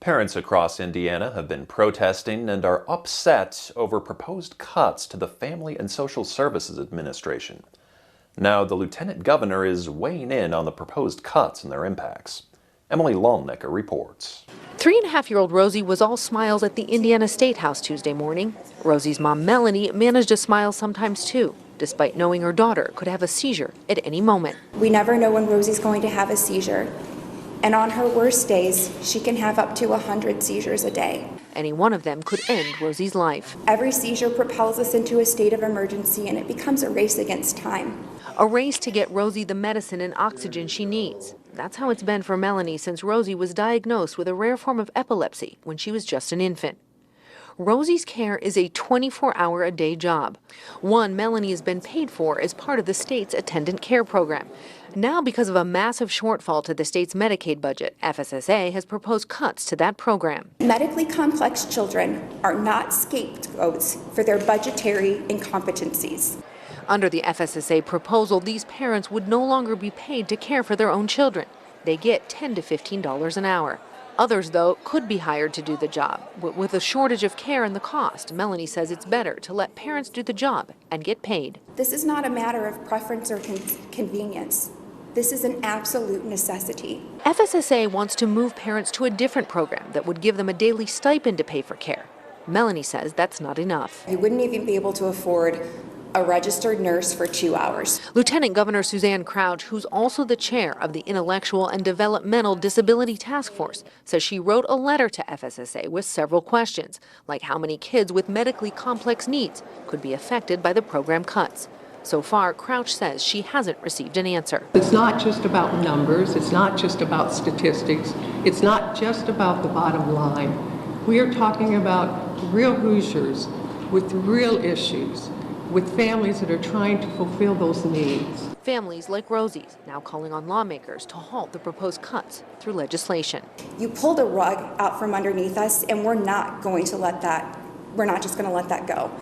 Parents across Indiana have been protesting and are upset over proposed cuts to the Family and Social Services Administration. Now, the lieutenant governor is weighing in on the proposed cuts and their impacts. Emily Lolnicker reports. 3.5-year-old Rosie was all smiles at the Indiana Statehouse Tuesday morning. Rosie's mom, Melanie, managed to smile sometimes too, despite knowing her daughter could have a seizure at any moment. We never know when Rosie's going to have a seizure. And on her worst days, she can have up to 100 seizures a day. Any one of them could end Rosie's life. Every seizure propels us into a state of emergency, and it becomes a race against time. A race to get Rosie the medicine and oxygen she needs. That's how it's been for Melanie since Rosie was diagnosed with a rare form of epilepsy when she was just an infant. Rosie's care is a 24-hour-a-day job, one Melanie has been paid for as part of the state's attendant care program. Now, because of a massive shortfall to the state's Medicaid budget, FSAA has proposed cuts to that program. Medically complex children are not scapegoats for their budgetary incompetencies. Under the FSAA proposal, these parents would no longer be paid to care for their own children. They get $10 to $15 an hour. Others, though, could be hired to do the job. But with a shortage of care and the cost, Melanie says it's better to let parents do the job and get paid. This is not a matter of preference or convenience. This is an absolute necessity. FSAA wants to move parents to a different program that would give them a daily stipend to pay for care. Melanie says that's not enough. You wouldn't even be able to afford a registered nurse for 2 hours. Lieutenant Governor Suzanne Crouch, who's also the chair of the Intellectual and Developmental Disability Task Force, says she wrote a letter to FSAA with several questions, like how many kids with medically complex needs could be affected by the program cuts. So far, Crouch says she hasn't received an answer. It's not just about numbers, it's not just about statistics, it's not just about the bottom line. We are talking about real Hoosiers with real issues, with families that are trying to fulfill those needs. Families like Rosie's now calling on lawmakers to halt the proposed cuts through legislation. You pulled a rug out from underneath us, and we're not just going to let that go.